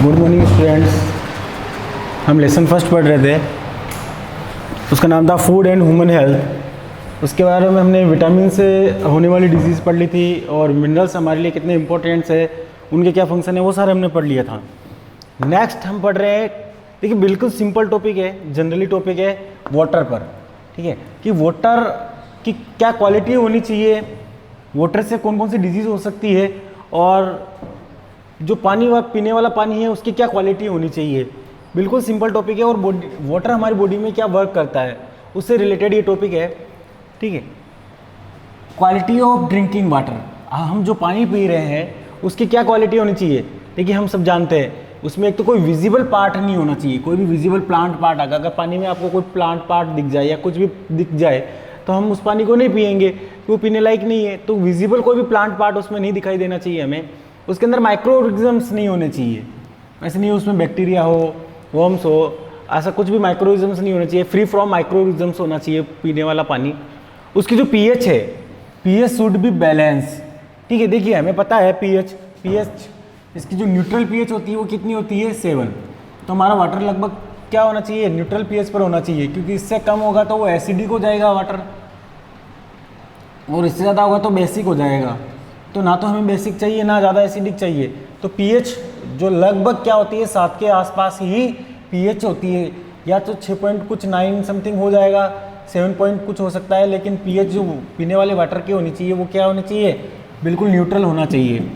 Good morning students. हम lesson first पढ़ रहे थे, उसका नाम था फूड एंड ह्यूमन हेल्थ। उसके बारे में हमने विटामिन से होने वाली डिजीज़ पढ़ ली थी और मिनरल्स हमारे लिए कितने इंपॉर्टेंट्स है, उनके क्या फंक्शन है, वो सारे हमने पढ़ लिया था। नेक्स्ट हम पढ़ रहे हैं, देखिए बिल्कुल सिंपल टॉपिक है, जनरली टॉपिक है वाटर पर। ठीक है, कि वाटर की क्या क्वालिटी होनी चाहिए, वाटर से कौन कौन सी डिजीज़ हो सकती है, और जो पानी पीने वाला पानी है उसकी क्या क्वालिटी होनी चाहिए। बिल्कुल सिंपल टॉपिक है और वाटर हमारी बॉडी में क्या वर्क करता है उससे रिलेटेड ये टॉपिक है। ठीक है, क्वालिटी ऑफ ड्रिंकिंग वाटर, हम जो पानी पी रहे हैं उसकी क्या क्वालिटी होनी चाहिए। देखिए हम सब जानते हैं उसमें एक तो कोई विजिबल पार्ट नहीं होना चाहिए, कोई भी विजिबल प्लांट पार्ट अगर पानी में आपको कोई प्लांट पार्ट दिख जाए या कुछ भी दिख जाए तो हम उस पानी को नहीं पिएंगे, वो पीने लायक नहीं है। तो विजिबल कोई भी प्लांट पार्ट उसमें नहीं दिखाई देना चाहिए हमें। उसके अंदर माइक्रो ऑर्गेनिजम्स नहीं होने चाहिए, ऐसे नहीं उसमें बैक्टीरिया हो, वर्म्स हो, ऐसा कुछ भी माइक्रो ऑर्गेनिजम्स नहीं होना चाहिए। फ्री फ्रॉम माइक्रो ऑर्गेनिजम्स होना चाहिए पीने वाला पानी। उसकी जो पीएच है, पीएच शुड बी बैलेंस। ठीक है, देखिए हमें पता है पीएच इसकी जो न्यूट्रल पीएच होती है वो कितनी होती है 7। तो हमारा वाटर लगभग क्या होना चाहिए, न्यूट्रल पीएच पर होना चाहिए, क्योंकि इससे कम होगा तो वो एसिडिक हो जाएगा वाटर, और इससे ज़्यादा होगा तो बेसिक हो जाएगा। तो ना तो हमें बेसिक चाहिए ना ज़्यादा एसिडिक चाहिए। तो पीएच जो लगभग क्या होती है 7 के आसपास ही पीएच होती है, या तो 6 पॉइंट कुछ 9 समथिंग हो जाएगा, 7 पॉइंट कुछ हो सकता है, लेकिन पीएच जो पीने वाले वाटर की होनी चाहिए वो क्या होनी चाहिए, बिल्कुल न्यूट्रल होना चाहिए।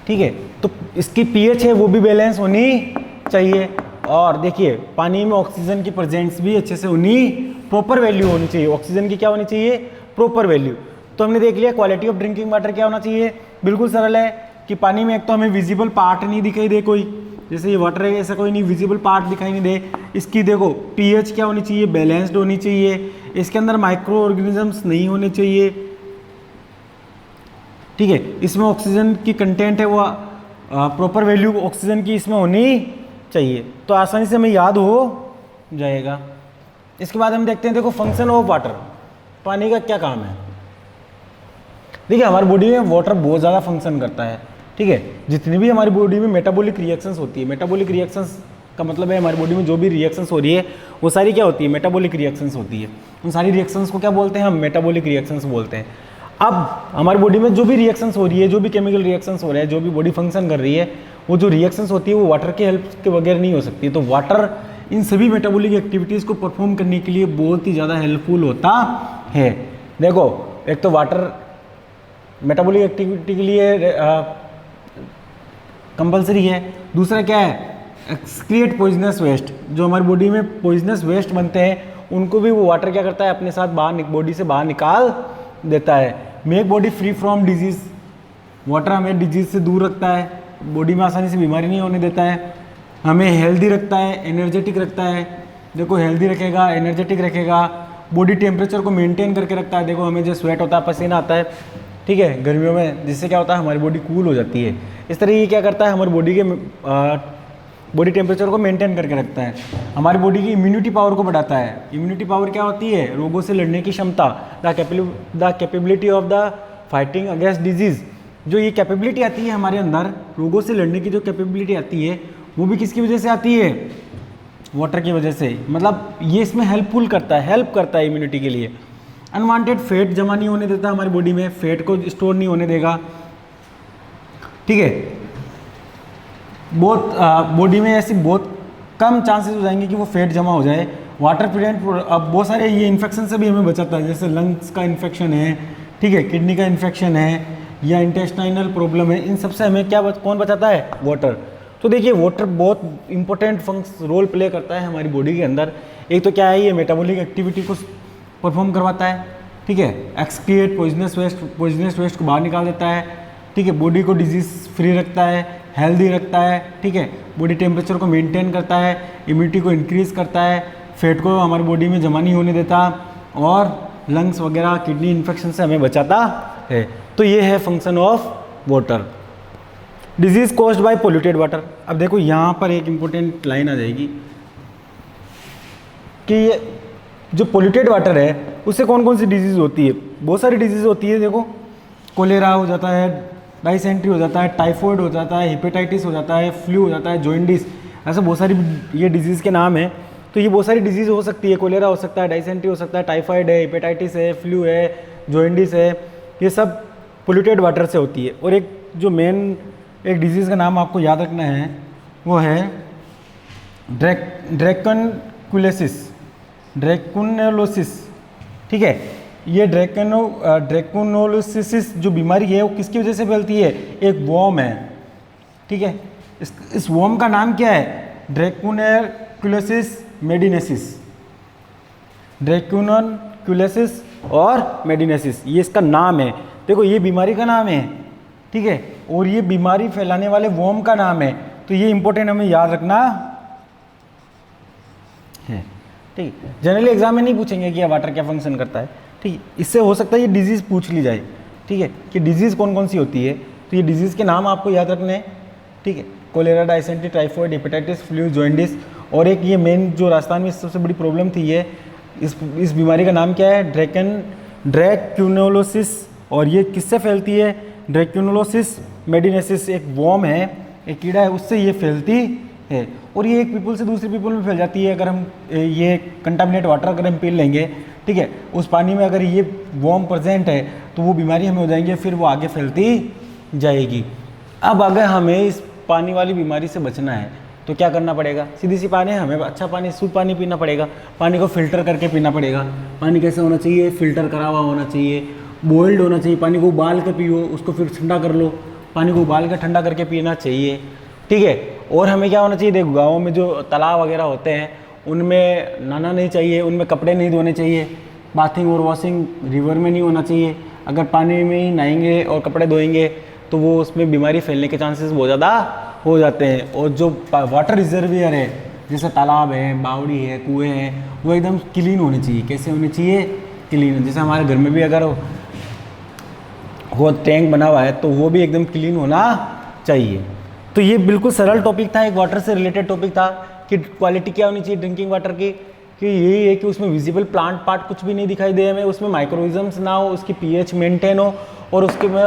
ठीक है, तो इसकी पीएच है वो भी बैलेंस होनी चाहिए। और देखिए पानी में ऑक्सीजन की प्रेजेंस भी अच्छे से होनी, प्रॉपर वैल्यू होनी चाहिए। ऑक्सीजन की क्या होनी चाहिए, प्रॉपर वैल्यू। तो हमने देख लिया क्वालिटी ऑफ ड्रिंकिंग वाटर क्या होना चाहिए, बिल्कुल सरल है कि पानी में एक तो हमें विजिबल पार्ट नहीं दिखाई दे कोई, जैसे ये वाटर है ऐसा कोई नहीं विजिबल पार्ट दिखाई नहीं दे। इसकी देखो पीएच क्या होनी चाहिए, बैलेंस्ड होनी चाहिए। इसके अंदर माइक्रो ऑर्गेनिजम्स नहीं होने चाहिए। ठीक है, इसमें ऑक्सीजन की कंटेंट है वो प्रॉपर वैल्यू ऑक्सीजन की इसमें होनी चाहिए, तो आसानी से हमें याद हो जाएगा। इसके बाद हम देखते हैं, देखो फंक्शन ऑफ वाटर, पानी का क्या काम है। देखिए हमारी बॉडी में वाटर बहुत ज़्यादा फंक्शन करता है। ठीक है, जितनी भी हमारी बॉडी में मेटाबॉलिक रिएक्शंस होती है, मेटाबॉलिक रिएक्शंस का मतलब है हमारी बॉडी में जो भी रिएक्शंस हो रही है वो सारी क्या होती है, मेटाबॉलिक रिएक्शंस होती है। उन सारी रिएक्शंस को क्या बोलते हैं हम, मेटाबॉलिक रिएक्शंस बोलते हैं। अब हमारी बॉडी में जो भी रिएक्शंस हो रही है, जो भी केमिकल रिएक्शंस हो रहे हैं, जो भी बॉडी फंक्शन कर रही है, वो जो रिएक्शंस होती है वो वाटर के हेल्प के बगैर नहीं हो सकती। तो वाटर इन सभी मेटाबॉलिक एक्टिविटीज़ को परफॉर्म करने के लिए बहुत ही ज़्यादा हेल्पफुल होता है। देखो एक तो वाटर मेटाबॉलिक एक्टिविटी के लिए कंपलसरी है। दूसरा क्या है, एक्सक्रिएट पॉइजनस वेस्ट, जो हमारी बॉडी में पॉइजनस वेस्ट बनते हैं उनको भी वो वाटर क्या करता है, अपने साथ बाहर बॉडी से बाहर निकाल देता है। Make body free from disease, water हमें डिजीज़ से दूर रखता है, बॉडी में आसानी से बीमारी नहीं होने देता है, हमें हेल्दी रखता है, एनर्जेटिक रखता है। देखो हेल्दी रखेगा, एनर्जेटिक रखेगा, बॉडी टेम्परेचर को मेंटेन करके रखता है। देखो हमें जो स्वेट होता है, पसीना आता है, ठीक है, गर्मियों में, जिससे क्या होता है हमारी बॉडी कूल हो जाती है। इस तरह ये क्या करता है, हमारी बॉडी के बॉडी टेम्परेचर को मेंटेन करके रखता है। हमारी बॉडी की इम्यूनिटी पावर को बढ़ाता है। इम्यूनिटी पावर क्या होती है, रोगों से लड़ने की क्षमता, the capability of the fighting against disease. जो ये कैपेबिलिटी आती है हमारे अंदर, रोगों से लड़ने की जो कैपेबिलिटी आती है वो भी किसकी वजह से आती है, वाटर की वजह से। मतलब ये इसमें हेल्पफुल करता है, हेल्प करता है इम्यूनिटी के लिए। अनवांटेड फैट जमा नहीं होने देता हमारी बॉडी में, फैट को स्टोर नहीं होने देगा। ठीक है, बहुत बॉडी में ऐसी बहुत कम चांसेस हो जाएंगे कि वो फैट जमा हो जाए। वाटर प्रिवेंट, अब बहुत सारे ये इन्फेक्शन से भी हमें बचाता है, जैसे लंग्स का इन्फेक्शन है, ठीक है, किडनी का इन्फेक्शन है, या इंटेस्टाइनल प्रॉब्लम है, इन सबसे हमें क्या कौन बचाता है, वाटर। तो देखिए वाटर बहुत इंपॉर्टेंट रोल प्ले करता है हमारी बॉडी के अंदर। एक तो क्या है, ये मेटाबॉलिक एक्टिविटी को परफॉर्म करवाता है, ठीक है, एक्सक्रिएट पॉइजनस वेस्ट को बाहर निकाल देता है, ठीक है, बॉडी को डिजीज़ फ्री रखता है, हेल्दी रखता है, ठीक है, बॉडी टेम्परेचर को मेंटेन करता है, इम्यूनिटी को इंक्रीज़ करता है, फैट को हमारी बॉडी में जमा नहीं होने देता, और लंग्स वगैरह किडनी इन्फेक्शन से हमें बचाता है। तो ये है function of water. Disease caused by polluted water. अब देखो यहाँ पर एक इम्पोर्टेंट लाइन आ जाएगी कि ये जो पोल्यूटेड वाटर है उससे कौन कौन सी डिजीज़ होती है। बहुत सारी डिजीज़ होती है, देखो कोलेरा हो जाता है, डाइसेंट्री हो जाता है, टाइफॉइड हो जाता है, हेपेटाइटिस हो जाता है, फ्लू हो जाता है, जॉइंडिस, ऐसे बहुत सारी ये डिजीज़ के नाम हैं। तो ये बहुत सारी डिजीज़ हो सकती है, कोलेरा हो सकता है, डाइसेंट्री हो सकता है, टाइफाइड है, हेपेटाइटिस है, फ्लू है, जॉइंडिस है, ये सब पोल्यूटेड वाटर से होती है। और एक जो मेन एक डिजीज़ का नाम आपको याद रखना है वो है ड्रैकुनोलोसिस। ठीक है, ये ड्रैकुनोलोसिस जो बीमारी है वो किसकी वजह से फैलती है? एक वॉर्म है। ठीक है, इस वॉर्म का नाम क्या है? ड्रैकुनोलोसिस मेडिनेसिस। ड्रैकुनोलोसिस और मेडिनेसिस, ये इसका नाम है। देखो ये बीमारी का नाम है, ठीक है, और ये बीमारी फैलाने वाले वॉर्म का नाम है। तो ये इंपॉर्टेंट हमें याद रखना है। ठीक है, जनरली एग्जाम में नहीं पूछेंगे कि वाटर क्या फंक्शन करता है। ठीक है, इससे हो सकता है ये डिजीज़ पूछ ली जाए। ठीक है, कि डिजीज़ कौन कौन सी होती है, तो ये डिजीज़ के नाम आपको याद रखने हैं। ठीक है, cholera, dysentery, typhoid, hepatitis, flu, jaundice. और एक ये मेन जो राजस्थान में सबसे बड़ी प्रॉब्लम थी, ये इस बीमारी का नाम क्या है? ड्रैकुनोलोसिस। और ये किससे फैलती है? ड्रैकुनोलोसिस मेडिनेसिस, एक वॉर्म है, एक कीड़ा है, उससे ये फैलती है। और ये एक पीपल से दूसरे पीपल में फैल जाती है। अगर हम ये कंटामिनेट वाटर अगर हम पी लेंगे, ठीक है, उस पानी में अगर ये वॉर्म प्रेजेंट है तो वो बीमारी हमें हो जाएंगे, फिर वो आगे फैलती जाएगी। अब अगर हमें इस पानी वाली बीमारी से बचना है तो क्या करना पड़ेगा? सीधी सी पानी है, हमें अच्छा पानी, शुद्ध पानी पीना पड़ेगा। पानी को फिल्टर करके पीना पड़ेगा। पानी कैसे होना चाहिए? फिल्टर करा हुआ होना चाहिए, बॉइल्ड होना चाहिए। पानी को उबाल कर पियो, उसको फिर ठंडा कर लो, पानी को उबाल कर ठंडा करके पीना चाहिए। ठीक है, और हमें क्या होना चाहिए? देखो गाँव में जो तालाब वगैरह होते हैं उनमें नहाना नहीं चाहिए, उनमें कपड़े नहीं धोने चाहिए। बाथिंग और वॉशिंग रिवर में नहीं होना चाहिए। अगर पानी में ही नहाएंगे और कपड़े धोएंगे तो वो उसमें बीमारी फैलने के चांसेस बहुत ज़्यादा हो जाते हैं। और जो वाटर रिजर्वियर है, जैसे तालाब है, बावड़ी है, कुएँ हैं, वो एकदम क्लीन होने चाहिए। कैसे होने चाहिए? क्लीन। जैसे हमारे घर में भी अगर वो टैंक बना हुआ है तो वो भी एकदम क्लीन होना चाहिए। तो ये बिल्कुल सरल टॉपिक था, एक वाटर से रिलेटेड टॉपिक था कि क्वालिटी क्या होनी चाहिए ड्रिंकिंग वाटर की। कि यही है कि उसमें विजिबल प्लांट पार्ट कुछ भी नहीं दिखाई दे हमें, उसमें माइक्रोइज्म्स ना हो, उसकी पीएच मेंटेन हो और उसके में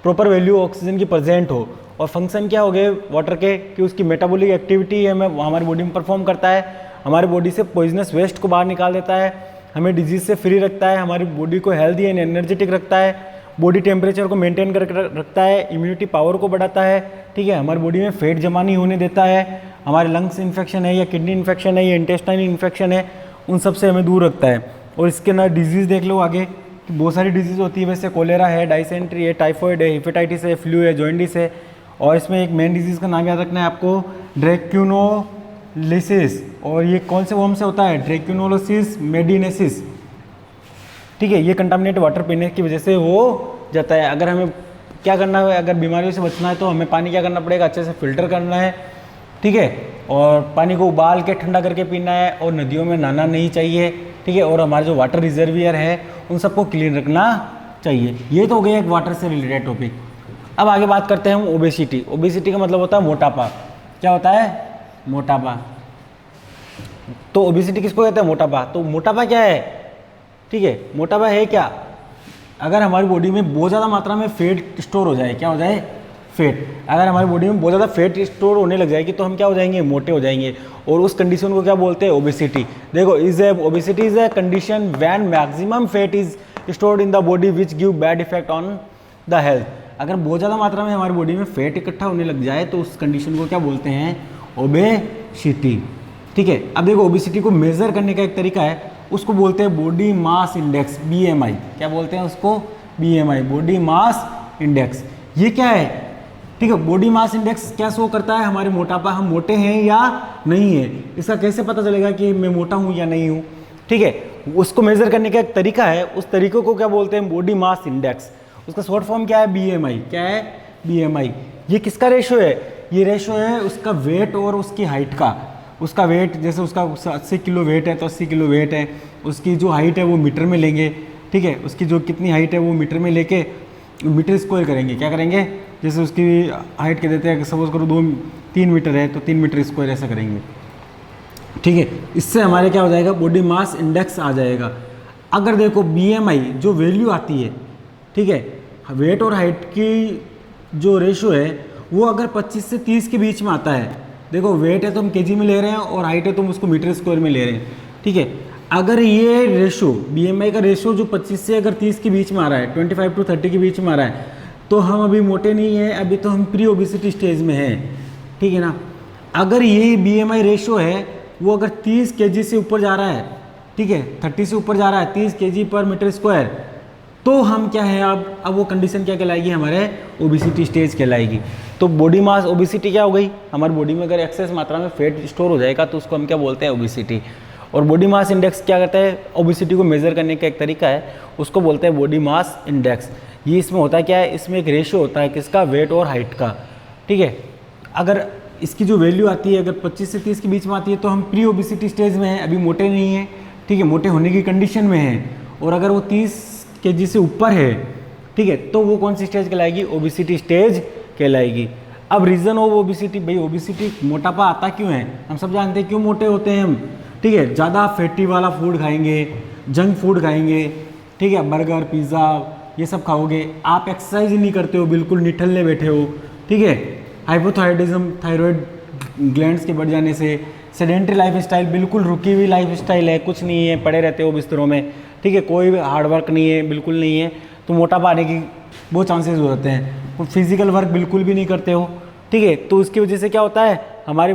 प्रॉपर वैल्यू ऑक्सीजन की प्रेजेंट हो। और फंक्शन क्या हो गए वाटर के कि उसकी मेटाबॉलिक एक्टिविटी हमें हमारी बॉडी में परफॉर्म करता है, हमारी बॉडी से पॉइजनस वेस्ट को बाहर निकाल देता है, हमें डिजीज से फ्री रखता है, हमारी बॉडी को हेल्दी एंड एनर्जेटिक रखता है, बॉडी टेम्परेचर को मेंटेन करके रखता है, इम्यूनिटी पावर को बढ़ाता है। ठीक है, हमारी बॉडी में फैट जमा नहीं होने देता है, हमारे लंग्स इन्फेक्शन है या किडनी इन्फेक्शन है या इंटेस्टाइन इन्फेक्शन है, उन सब से हमें दूर रखता है। और इसके ना डिजीज़ देख लो आगे कि बहुत सारी डिजीज़ होती है, वैसे कोलेरा है, डाइसेंट्री है, टाइफॉइड है, हेपेटाइटिस है, फ्लू है, जॉइंडिस है। और इसमें एक मेन डिजीज़ का नाम याद रखना है आपको, ड्रैकुनोलोसिस। और ये कौन से वॉर्म से होता है? ड्रैकुनोलोसिस मेडिनेसिस। ठीक है, ये कंटामिनेट वाटर पीने की वजह से हो जाता है। अगर हमें क्या करना है, अगर बीमारियों से बचना है तो हमें पानी क्या करना पड़ेगा? अच्छे से फिल्टर करना है। ठीक है, और पानी को उबाल के ठंडा करके पीना है, और नदियों में नहाना नहीं चाहिए। ठीक है, और हमारे जो वाटर रिजर्वियर है उन सबको क्लीन रखना चाहिए। ये तो हो गया एक वाटर से रिलेटेड टॉपिक। अब आगे बात करते हैं हम ओबेसिटी। ओबेसिटी का मतलब होता है मोटापा। क्या होता है? मोटापा। तो ओबेसिटी किसको कहते हैं? मोटापा। तो मोटापा क्या है? ठीक है, मोटापा है क्या? अगर हमारी बॉडी में बहुत ज़्यादा मात्रा में फैट स्टोर हो जाए, क्या हो जाए? फैट। अगर हमारी बॉडी में बहुत ज़्यादा फैट स्टोर होने लग जाएगी तो हम क्या हो जाएंगे? मोटे हो जाएंगे। और उस कंडीशन को क्या बोलते हैं? ओबेसिटी। देखो, obesity is a condition when maximum fat is stored in the body which give bad effect on the health. अगर बहुत ज़्यादा मात्रा में हमारी बॉडी में फैट इकट्ठा होने लग जाए तो उस कंडीशन को क्या बोलते हैं? ओबेसिटी। ठीक है, अब देखो ओबेसिटी को मेजर करने का एक तरीका है, उसको बोलते हैं बॉडी मास इंडेक्स, BMI। क्या बोलते हैं उसको? BMI, body mass index. ये क्या है? ठीक है, बॉडी मास इंडेक्स क्या शो करता है? हमारे मोटापा, हम मोटे हैं या नहीं है। इसका कैसे पता चलेगा कि मैं मोटा हूँ या नहीं हूँ? ठीक है, उसको मेजर करने का एक तरीका है, उस तरीके को क्या बोलते हैं? Body mass index. उसका शॉर्ट फॉर्म क्या है? BMI। क्या है? BMI। ये किसका रेशो है? ये रेशो है उसका वेट और उसकी हाइट का। उसका वेट, जैसे उसका 80 किलो वेट है तो 80 किलो वेट है, उसकी जो हाइट है वो मीटर में लेंगे। ठीक है, उसकी जो कितनी हाइट है वो मीटर में लेके मीटर स्क्वायर करेंगे। क्या करेंगे? जैसे उसकी हाइट कह देते हैं, सपोज करो 3 मीटर है तो 3 मीटर स्क्वायर ऐसा करेंगे। ठीक है, इससे हमारे क्या हो जाएगा? बॉडी मास इंडेक्स आ जाएगा। अगर देखो BMI जो वैल्यू आती है, ठीक है, वेट और हाइट की जो रेशो है वो अगर 25 से 30 के बीच में आता है, देखो वेट है तो हम केजी में ले रहे हैं और हाइट है तो हम उसको मीटर स्क्वायर में ले रहे हैं, ठीक है। अगर ये रेशो BMI का रेशो जो 25 से अगर 30 के बीच में आ रहा है, 25 to 30 के बीच में आ रहा है, तो हम अभी मोटे नहीं हैं, अभी तो हम प्री ओबिसिटी स्टेज में हैं, ठीक है ना। अगर ये BMI रेशो है वो अगर 30 kg से ऊपर जा रहा है, ठीक है, 30 से ऊपर जा रहा है, 30 kg पर मीटर स्क्वायर, तो हम क्या है अब वो कंडीशन क्या कहलाएगी, हमारे ओबिसिटी स्टेज कहलाएगी। तो बॉडी मास ओबिसिटी क्या हो गई, हमारी बॉडी में अगर एक्सेस मात्रा में फैट स्टोर हो जाएगा तो उसको हम क्या बोलते हैं, ओबिसिटी। और बॉडी मास इंडेक्स क्या करता है, ओबिसिटी को मेजर करने का एक तरीका है, उसको बोलते हैं बॉडी मास इंडेक्स। ये इसमें होता है क्या है, इसमें एक रेशियो होता है किसका, वेट और हाइट का, ठीक है। अगर इसकी जो वैल्यू आती है अगर 25 से 30 के बीच में आती है तो हम प्री ओबिसिटी स्टेज में हैं, अभी मोटे नहीं हैं, ठीक है, मोटे होने की कंडीशन में हैं। और अगर वो 30 kg से ऊपर है, ठीक है, तो वो कौन सी स्टेज कहलाएगी, ओबिसिटी स्टेज कहलाएगी। अब रीज़न ऑफ ओबिसिटी, भाई ओबिसिटी मोटापा आता क्यों है, हम सब जानते हैं क्यों मोटे होते हैं हम, ठीक है, ज़्यादा फैटी वाला फूड खाएंगे, जंक फूड खाएंगे, ठीक है, बर्गर पिज़्ज़ा ये सब खाओगे, आप एक्सरसाइज ही नहीं करते हो, बिल्कुल निठल्ले बैठे हो, ठीक है, हाइपोथायराइडिज्म, थायराइड ग्लैंड्स के बढ़ जाने से, सेडेंट्री लाइफ स्टाइल, बिल्कुल रुकी हुई लाइफ स्टाइल है, कुछ नहीं है, पड़े रहते हो बिस्तरों में, ठीक है, कोई हार्डवर्क नहीं है, बिल्कुल नहीं है, तो मोटापा आने की बहुत चांसेस हो जाते हैं। फिजिकल वर्क बिल्कुल भी नहीं करते हो, ठीक है, तो उसकी वजह से क्या होता है, हमारी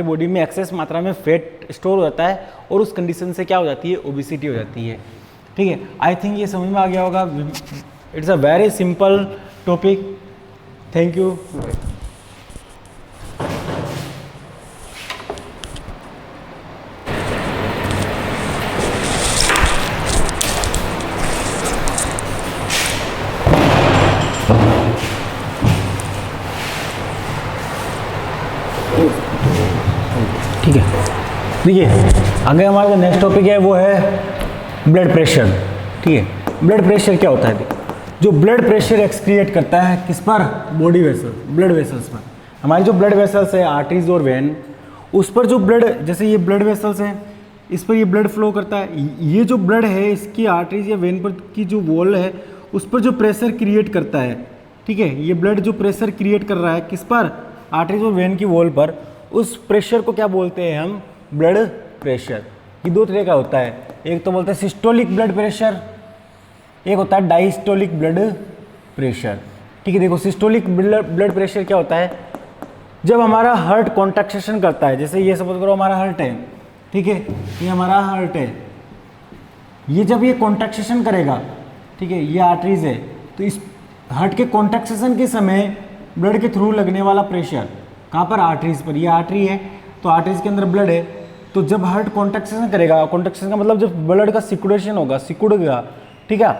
बॉडी में एक्सेस मात्रा में फैट स्टोर हो जाता है और उस कंडीशन से क्या हो जाती है, ओबिसिटी हो जाती है, ठीक है। आई थिंक ये समझ में आ गया होगा। It's a very simple topic. Thank you. ठीक है, देखिए आगे हमारा जो नेक्स्ट टॉपिक है वो है ब्लड प्रेशर, ठीक है। ब्लड प्रेशर क्या होता है, जो ब्लड प्रेशर एक्सक्रिएट करता है किस पर, बॉडी वेसल, ब्लड वेसल्स पर। हमारी जो ब्लड वेसल्स है, आर्टरीज और वेन, उस पर जो ब्लड, जैसे ये ब्लड वेसल्स हैं, इस पर ये ब्लड फ्लो करता है, ये जो ब्लड है इसकी आर्टरीज या वेन पर की जो वॉल है उस पर जो प्रेशर क्रिएट करता है, ठीक है, ये ब्लड जो प्रेशर क्रिएट कर रहा है किस पर, आर्टरीज और वेन की वॉल पर, उस प्रेशर को क्या बोलते हैं हम, ब्लड प्रेशर। ये दो तरह का होता है, एक तो बोलते हैं सिस्टोलिक ब्लड प्रेशर, एक होता है डायस्टोलिक ब्लड प्रेशर, ठीक है। देखो सिस्टोलिक ब्लड प्रेशर क्या होता है, जब हमारा हार्ट कॉन्ट्रैक्शन करता है, जैसे ये सपोज करो हमारा हार्ट है, ठीक है, ये हमारा हार्ट है, ये जब ये कॉन्ट्रैक्शन करेगा, ठीक है, ये आर्टरीज है, तो इस हार्ट के कॉन्ट्रैक्शन के समय ब्लड के थ्रू लगने वाला प्रेशर कहाँ पर, आर्टरीज पर, ये आर्टरी है तो आर्टरीज के अंदर ब्लड है, तो जब हार्ट कॉन्ट्रैक्शन करेगा, कॉन्ट्रैक्शन का मतलब जब ब्लड का सिकुड़ेशन होगा, सिकुड़ेगा, ठीक है,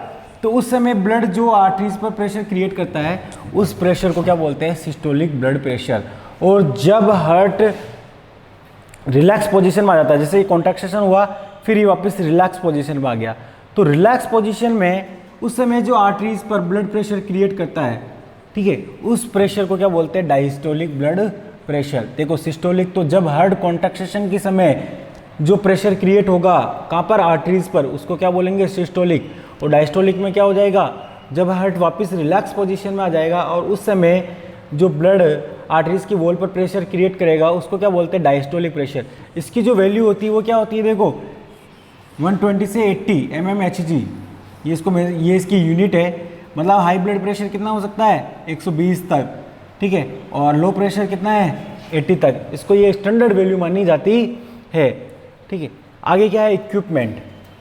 तो उस समय ब्लड जो आर्टरीज पर प्रेशर क्रिएट करता है उस प्रेशर को क्या बोलते हैं, सिस्टोलिक ब्लड प्रेशर। और जब हार्ट रिलैक्स पोजीशन में आ जाता है, जैसे ये कॉन्ट्रैक्शन हुआ फिर ये वापस रिलैक्स पोजीशन में आ गया, तो रिलैक्स पोजीशन में उस समय जो आर्टरीज पर ब्लड प्रेशर क्रिएट करता है, ठीक है, उस प्रेशर को क्या बोलते हैं, डायस्टोलिक ब्लड प्रेशर। देखो सिस्टोलिक तो जब हार्ट कॉन्ट्रैक्शन के समय जो प्रेशर क्रिएट होगा कहाँ पर, आर्टरीज पर, उसको क्या बोलेंगे, सिस्टोलिक। और डायस्टोलिक में क्या हो जाएगा, जब हार्ट वापस रिलैक्स पोजीशन में आ जाएगा और उस समय जो ब्लड आर्टरीज की वॉल पर प्रेशर क्रिएट करेगा उसको क्या बोलते हैं, डायस्टोलिक प्रेशर। इसकी जो वैल्यू होती है वो क्या होती है, देखो 120 से 80 mmHg, ये इसकी यूनिट है। मतलब हाई ब्लड प्रेशर कितना हो सकता है, 120 तक, ठीक है, और लो प्रेशर कितना है, 80 तक। इसको ये स्टैंडर्ड वैल्यू मानी जाती है, ठीक है। आगे क्या है, इक्विपमेंट,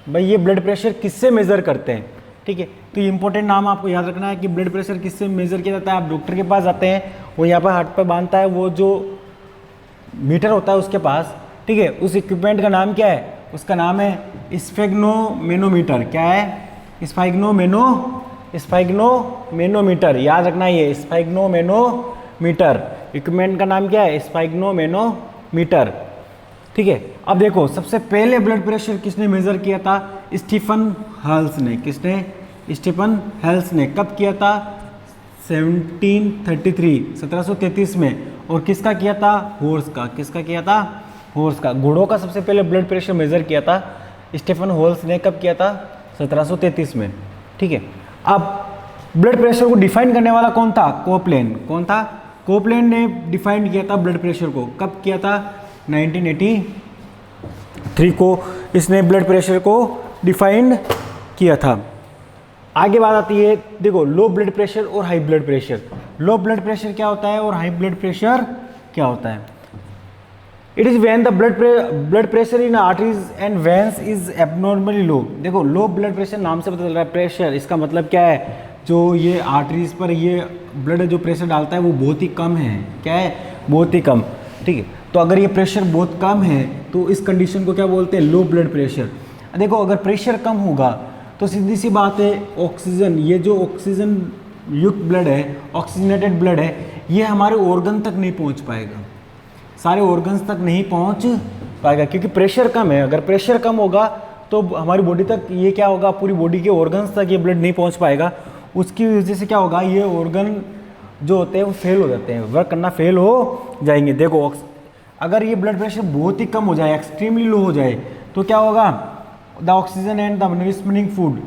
भाई ये ब्लड प्रेशर किससे मेज़र करते हैं, ठीक है, तो ये इंपॉर्टेंट नाम आपको याद रखना है कि ब्लड प्रेशर किससे मेज़र किया जाता है। आप डॉक्टर के पास जाते हैं, वो यहाँ पर हार्ट पर बांधता है, वो जो मीटर होता है उसके पास, ठीक है, उस इक्विपमेंट का नाम क्या है, उसका नाम है स्फेग्नोमेनोमीटर। क्या है, स्फेग्नोमेनोमीटर, याद रखना ये स्फेग्नोमेनोमीटर, इक्विपमेंट का नाम क्या है, स्फेग्नोमेनोमीटर, ठीक है। अब देखो सबसे पहले ब्लड प्रेशर किसने मेजर किया था, स्टीफन हेल्स ने। किसने, स्टीफन हेल्स ने। कब किया था, 1733 में। और किसका किया था, हॉर्स का। किसका किया था, हॉर्स का। घोड़ों का सबसे पहले ब्लड प्रेशर मेजर किया था स्टीफन हेल्स ने। कब किया था, 1733 में, ठीक है। अब ब्लड प्रेशर को डिफाइन करने वाला कौन था? कोपलेन। कौन था? कोपलेन ने डिफाइन किया था ब्लड प्रेशर को। कब किया था? 1983 को इसने ब्लड प्रेशर को डिफाइन किया था। आगे बात आती है, देखो लो ब्लड प्रेशर और high blood pressure. Low blood pressure क्या होता है और हाई ब्लड प्रेशर क्या होता है? It is when the blood pressure in arteries and veins is abnormally low. देखो लो ब्लड प्रेशर नाम से पता चल रहा है प्रेशर, इसका मतलब क्या है? जो ये आर्टरीज पर ये ब्लड जो प्रेशर डालता है वो बहुत ही कम है। क्या है? बहुत ही कम। ठीक है, तो अगर ये प्रेशर बहुत कम है तो इस कंडीशन को क्या बोलते हैं? Low blood pressure. देखो अगर प्रेशर कम होगा तो सीधी सी बात है, ऑक्सीजन, ये जो ऑक्सीजन युक्त ब्लड है, ऑक्सीजनेटेड ब्लड है, ये हमारे ऑर्गन तक नहीं पहुंच पाएगा, सारे ऑर्गन्स तक नहीं पहुंच पाएगा क्योंकि प्रेशर कम है। अगर प्रेशर कम होगा तो हमारी बॉडी तक ये क्या होगा? पूरी बॉडी के ऑर्गन्स तक ये ब्लड नहीं पहुंच पाएगा। उसकी वजह से क्या होगा? ये ऑर्गन जो होते हैं वो फेल हो जाते हैं, वर्क करना फेल हो जाएंगे। देखो अगर ये ब्लड प्रेशर बहुत ही कम हो जाए, एक्सट्रीमली लो हो जाए, तो क्या होगा? The oxygen and the nourishment food,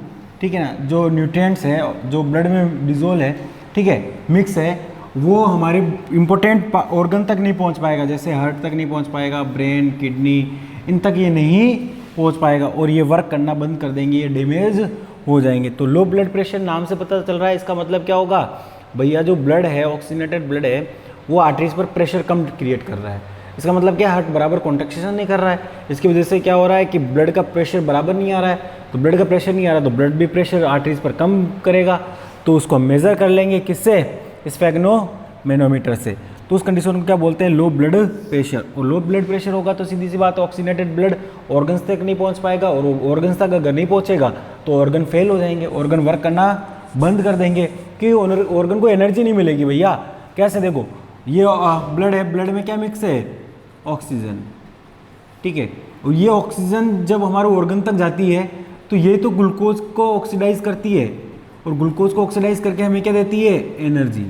ठीक है ना, जो न्यूट्रिएंट्स है जो ब्लड में डिजोल्व है, ठीक है, मिक्स है, वो हमारे इंपॉर्टेंट ऑर्गन तक नहीं पहुंच पाएगा। जैसे हार्ट तक नहीं पहुंच पाएगा, ब्रेन, किडनी, इन तक ये नहीं पहुंच पाएगा और ये वर्क करना बंद कर देंगे, ये डैमेज हो जाएंगे। तो लो ब्लड प्रेशर नाम से पता चल रहा है, इसका मतलब क्या होगा? भैया जो ब्लड है, ऑक्सीजनेटेड ब्लड है, वो आर्टरीज पर प्रेशर कम क्रिएट कर रहा है। इसका मतलब क्या? हार्ट बराबर कॉन्ट्रैक्शन नहीं कर रहा है। इसकी वजह से क्या हो रहा है कि ब्लड का प्रेशर बराबर नहीं आ रहा है। तो ब्लड का प्रेशर नहीं आ रहा तो ब्लड भी प्रेशर आर्टरीज पर कम करेगा। तो उसको हम मेज़र कर लेंगे किससे? स्फेग्नोमेनोमीटर से। तो उस कंडीशन को क्या बोलते हैं? Low blood pressure. और लो ब्लड प्रेशर होगा तो सीधी सी बात है, ऑक्सीजनेटेड ब्लड ऑर्गन्स तक नहीं पहुंच पाएगा और ऑर्गन्स तक अगर नहीं पहुंचेगा तो ऑर्गन फेल हो जाएंगे, ऑर्गन वर्क करना बंद कर देंगे क्योंकि ऑर्गन को एनर्जी नहीं मिलेगी। भैया कैसे? देखो ये ब्लड है, ब्लड में क्या मिक्स है? ऑक्सीजन, ठीक है। और ये ऑक्सीजन जब हमारे ऑर्गन तक जाती है तो ये तो ग्लूकोज को ऑक्सीडाइज करती है और ग्लूकोज को ऑक्सीडाइज करके हमें क्या देती है? एनर्जी।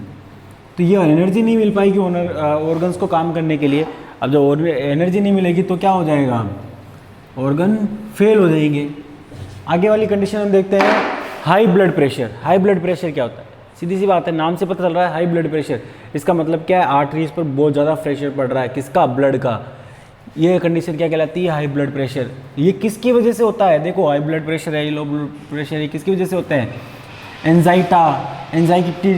तो ये एनर्जी नहीं मिल पाएगी ऑर्गन्स को काम करने के लिए। अब जब एनर्जी नहीं मिलेगी तो क्या हो जाएगा? ऑर्गन फेल हो जाएंगे। आगे वाली कंडीशन हम देखते हैं, high blood pressure. High blood pressure क्या होता है? सीधी सी बात है, नाम से पता चल रहा है हाई ब्लड प्रेशर। इसका मतलब क्या है? आर्टरीज पर बहुत ज़्यादा प्रेशर पड़ रहा है। किसका? ब्लड का। ये कंडीशन क्या कहलाती है? High blood pressure. ये किसकी वजह से होता है? देखो हाई ब्लड प्रेशर है, लो ब्लड प्रेशर है, किसकी वजह से होते हैं? एंजाइटी,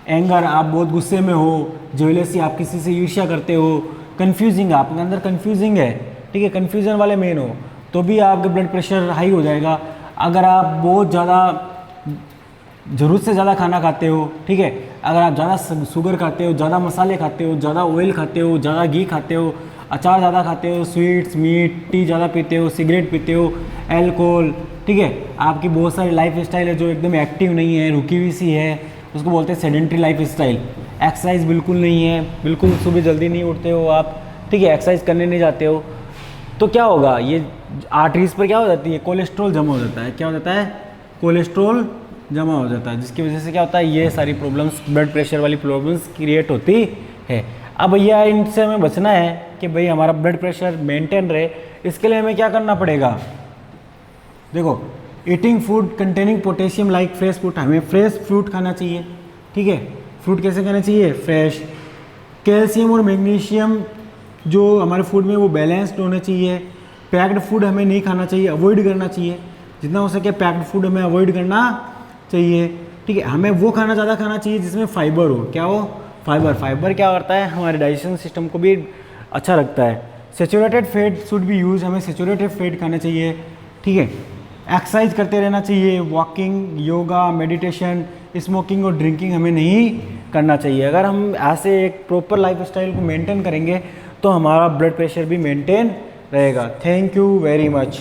एंगर, आप बहुत गुस्से में हो, जेलसी, आप किसी से ईर्ष्या करते हो, कन्फ्यूजिंग, आपके अंदर कन्फ्यूजिंग है, ठीक है, कन्फ्यूजन वाले मेन हो, तो भी आपका ब्लड प्रेशर हाई हो जाएगा। अगर आप बहुत ज़्यादा ज़रूरत से ज़्यादा खाना खाते हो, ठीक है, अगर आप ज़्यादा शुगर खाते हो, ज़्यादा मसाले खाते हो, ज़्यादा ऑयल खाते हो, ज़्यादा घी खाते हो, अचार ज़्यादा खाते हो, स्वीट्स, मीट, टी ज़्यादा पीते हो, सिगरेट पीते हो, अल्कोहल, ठीक है, आपकी बहुत सारी लाइफ स्टाइल है जो एकदम एक्टिव नहीं है, रुकी हुई सी है, उसको बोलते हैं सेडेंट्री लाइफ स्टाइल। एक्सरसाइज बिल्कुल नहीं है, बिल्कुल सुबह जल्दी नहीं उठते हो आप, ठीक है, एक्सरसाइज करने नहीं जाते हो, तो क्या होगा? ये आर्टरीज पर क्या हो जाती है? कोलेस्ट्रॉल जमा हो जाता है। क्या हो जाता है? कोलेस्ट्रॉल जमा हो जाता है, जिसकी वजह से क्या होता है? ये सारी प्रॉब्लम्स, ब्लड प्रेशर वाली प्रॉब्लम्स क्रिएट होती है। अब भैया इनसे हमें बचना है कि भाई हमारा ब्लड प्रेशर मेंटेन रहे, इसके लिए हमें क्या करना पड़ेगा? देखो, eating food containing potassium like fresh fruit, हमें फ्रेश फ्रूट खाना चाहिए, ठीक है। फ्रूट कैसे खाना चाहिए? फ्रेश। कैल्शियम और मैग्नीशियम जो हमारे फूड में वो बैलेंस्ड होना चाहिए। पैक्ड फूड हमें नहीं खाना चाहिए, अवॉइड करना चाहिए, जितना हो सके पैक्ड फूड हमें अवॉइड करना चाहिए, ठीक है। हमें वो खाना ज़्यादा खाना चाहिए जिसमें फाइबर हो। क्या हो? फाइबर। फाइबर क्या करता है? हमारे डाइजेशन सिस्टम को भी अच्छा रखता है। Saturated fat should be use, हमें सेचुरेटेड फैट खाना चाहिए, ठीक है। एक्सरसाइज करते रहना चाहिए, वॉकिंग, योगा, मेडिटेशन, स्मोकिंग और ड्रिंकिंग हमें नहीं करना चाहिए। अगर हम ऐसे एक प्रॉपर लाइफ स्टाइल को मेंटेन करेंगे तो हमारा ब्लड प्रेशर भी मेंटेन रहेगा। Thank you very much.